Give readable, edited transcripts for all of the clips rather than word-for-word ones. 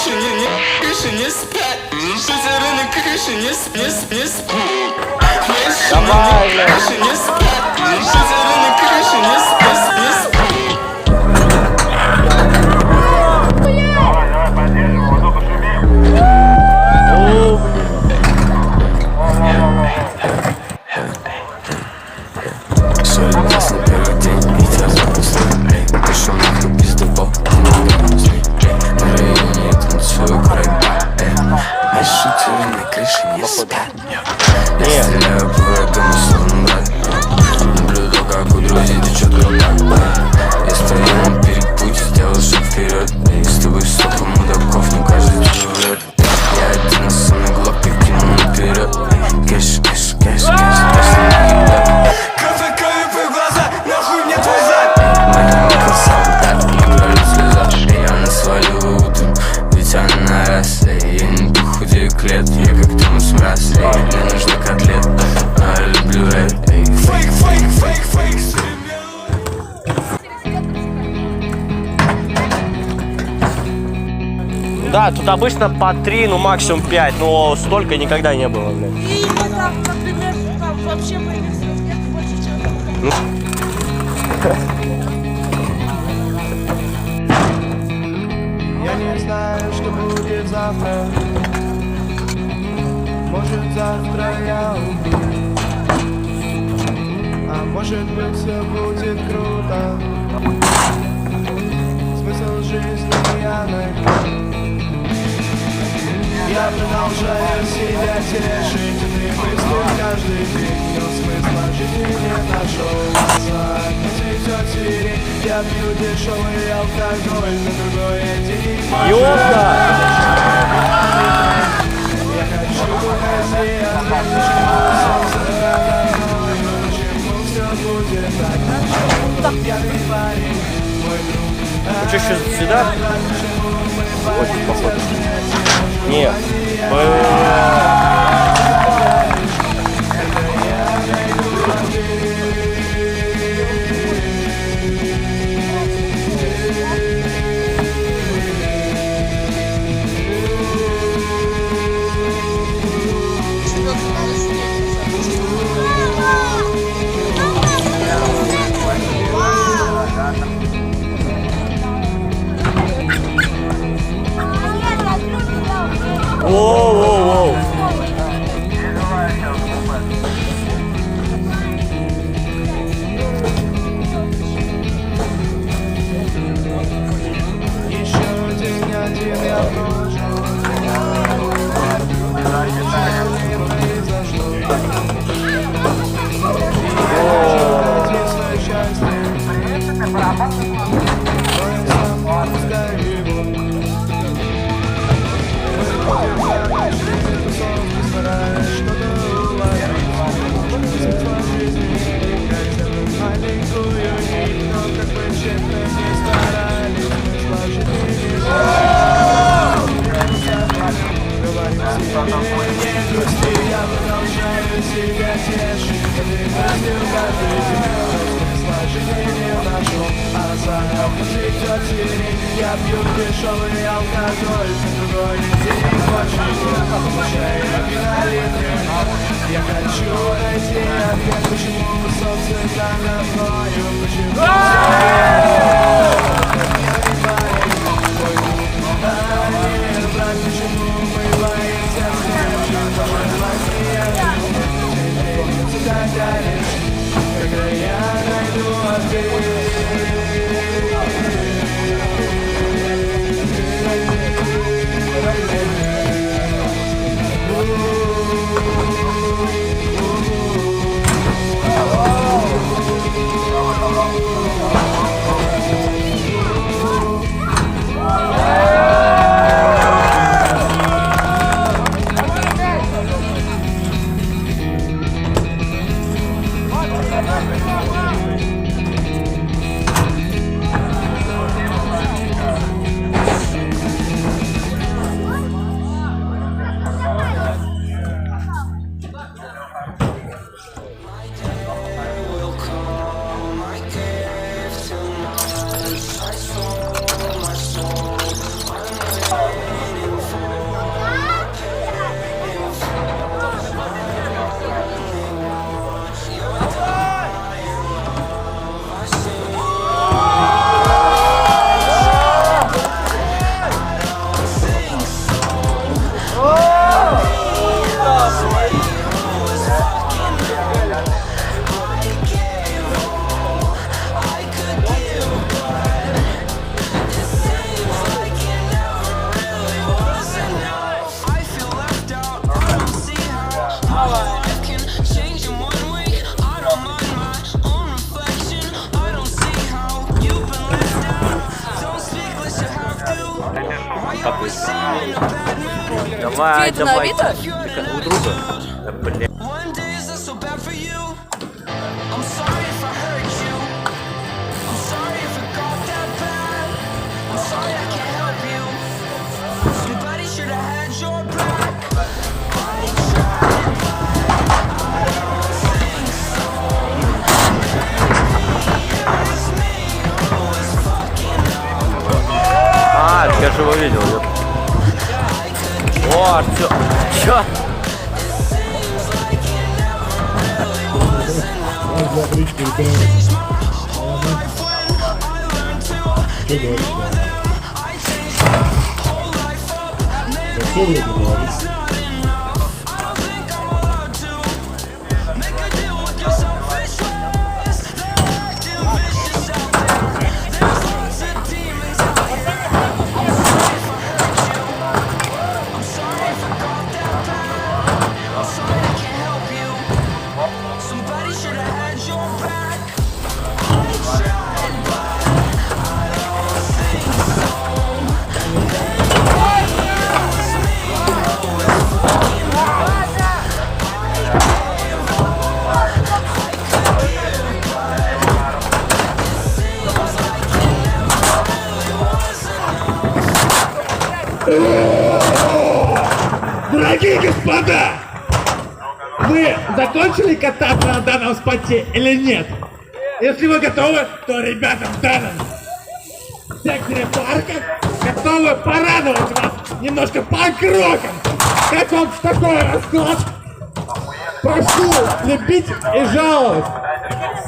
крыше не спят. Шутеры на крыше не спят. Давай, крыше не спят. Шутеры на крыше не спят. Давай, поддержим, вот тут пошумим. Соль ясно первый день, и тебя запустил. Эй, ты шум нахуй без дубов. На районе я танцую крэйба. Мои шутеры на крыше не спят. Я стреляю по врагам, словно брат. Наблюдал, как у друзей течет вода. Я стою на перепуте, сделал шаг вперед. С тобой столько мудаков, но каждый тебе врет. Я один, а самый глупый кинул наперед. Кэш, кэш, кэш, кэш, если не ебет. Кровь кровью в глаза, нахуй мне твой зад. Маленький солдат, не пролит слеза. Я насвалю утром, ведь она раз. Я не похудею к лету, я как Томас Мраз. Мне нужны котлеты, но я люблю рэп. Фейк, фейк, фейк, фейк. Да, тут обычно по 3, ну максимум 5, но столько никогда не было, блядь. И мы там, например, там вообще появилось нет больше, чем Я не знаю, что будет завтра. Может, завтра я умру, а может быть, все будет круто. Смысл жизни я найду. Я продолжаю себя тешить этой мыслью каждый день, но смысла жизни не нашел. За окном цветет сирень, я пью дешевый алкоголь на другой день. Ёпта! Я хочу сделать, почему солнце надо мною, почему все будет так. Пьяный парень, мой друг. Ну что, еще сюда? Очень похоже. Нет. Воу-воу-воу. Еще день один я прожил, не произошло. И найти свое счастье, но я сам пускаю его. Маленькую нить, но как бы тщетно не старались, мы сложили. Говорю себе, не грусти, я продолжаю себя тешить этой мыслью каждый день. Смысла жизни не нашел, а за окном цветет сирень. Я пью дешевый алкоголь на другой день. Больше не получаю винолитры. Я хочу найти ответ, почему солнце так над мною, почему почему мы боимся смерти, когда я найду ответ. Как вы? Давай, это на давай. Авито? У друга. Да, блин. А, я же его видел. О, чё? Два брички, ребята. Что говоришь? Да все вроде говоришь. Дорогие господа, вы закончили кататься на данном споте или нет? Если вы готовы, то ребята в данном секторе парка готовы порадовать вас немножко панк-роком. Как вам такой расклад? Прошу любить и жаловать.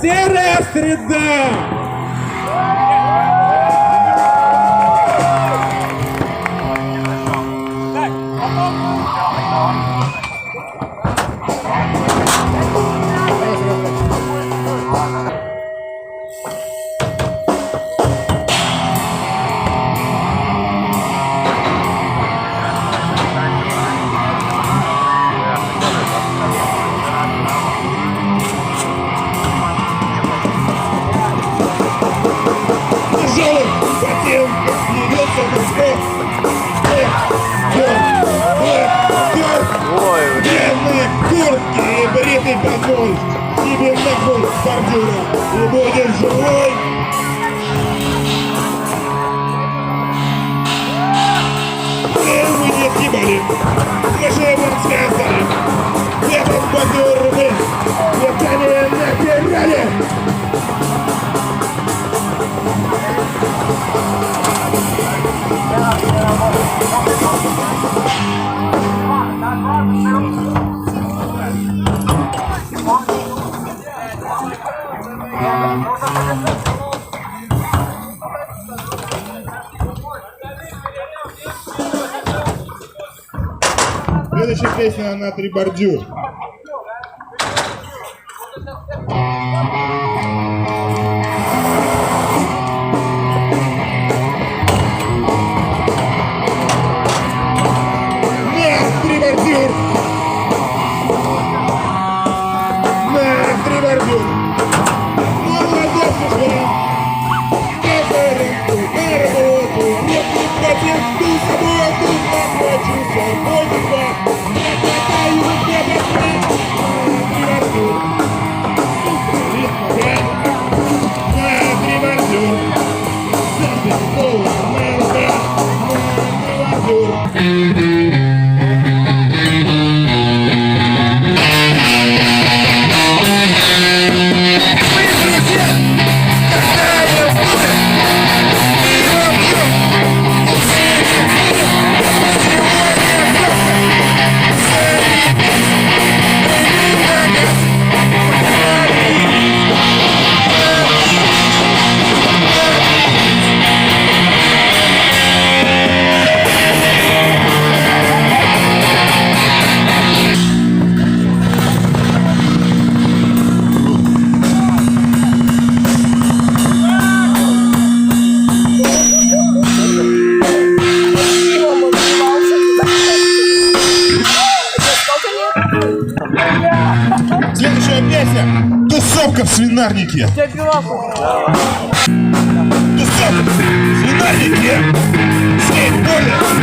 Серая среда! Куртки и бритый подбой, тебе нахуй бордюра, и будешь живой. Мы не съебали, мы живем связаны, в этом бордюр мы вертали нахерали. Следующая песня на 3 бордюр. Следующая песня — тусовка в свинарнике. Тусовка в свинарнике. Скейтборды,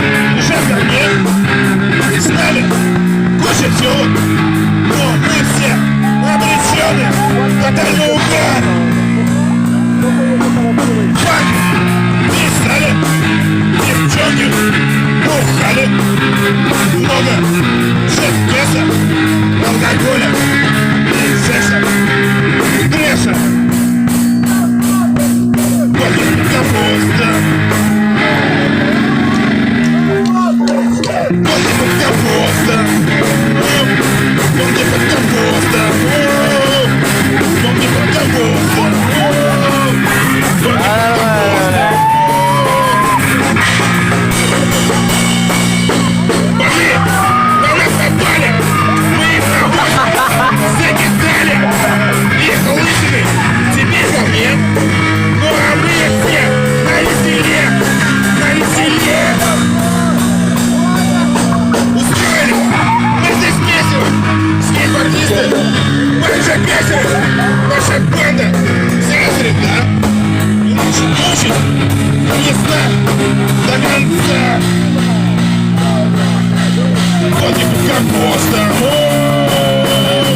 компостом.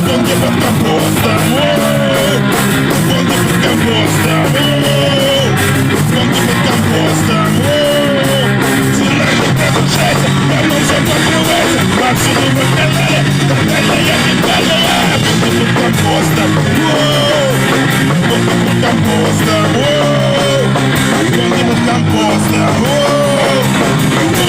Гонки под компостом. Гонки под компостом. Гонки под компостом. Сценарий продолжается, давно все покрывается. Повсюду в канале, тотальная ментальная. Гонки под компостом. Гонки под компостом. Гонки под компостом. Гонки под компостом.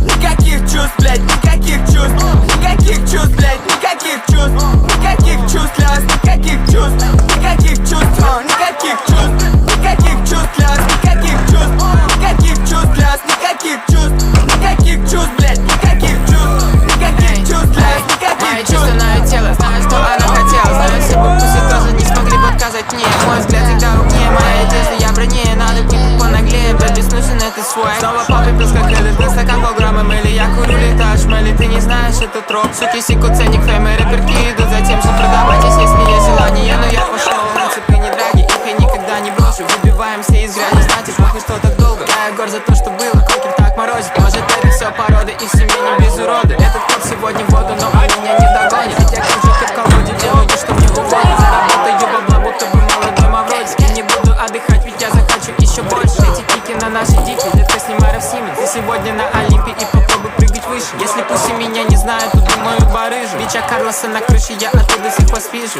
Никаких чувств, блядь, никаких чувств. Никаких чувств, блядь, никаких чувств. Никаких чувств, ляс, никаких чувств. Никаких чувств, никаких чувств. Никаких чувств, ляс, никаких чувств. Никаких чувств, ляс, никаких чувств. Никаких чувств, блядь, никаких чувств. Никаких чувств, ляс, никаких чувств. Чувственное тело, знаю, что она хотела. Знаю, все бабуси тоже не смогли подказать мне. Мой взгляд всегда умнее, моя одежда я бронее. Надо типа понаглее, да беснушен это свой. Снова папа пил как ЛСД, стакан полграмма или я курю летаж. Мели, ты не знаешь, это троп. Суки секут ценник, феймы, рэперки идут за тем, что продавайтесь, если есть желание. Но я пошел, на цепи не драги, их я никогда не брошу. Выбиваемся из грязи, знаете, похуй, что так долго. Я гор за то, что было, кокер так морозит. Может, это все порода, и в семье не без урода. Этот кот сегодня в воду, но он меня не догонит. Ведь я кружу в колоде, делаю, что мне угодно. Заработаю бабла, будто бы молодой мавродик. Я не буду отдыхать, ведь я захочу еще больше. Эти пики на нашей дичи, детка снимай Равсимин. Ты сегодня на Олимпе и попробуй прыгать выше. Если пусть меня не знают, то думаю барыжу. Бича Карлоса на крыше, я оттуда всех вас вижу.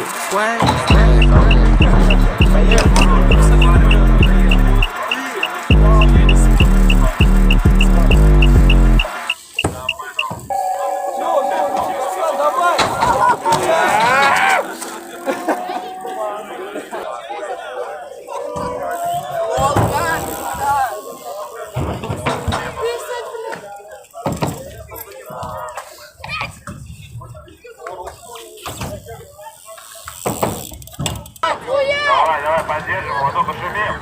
Давай, давай, поддержим его, только шумим.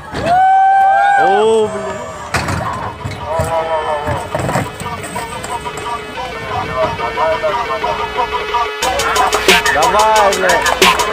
О, блин. Давай, блядь.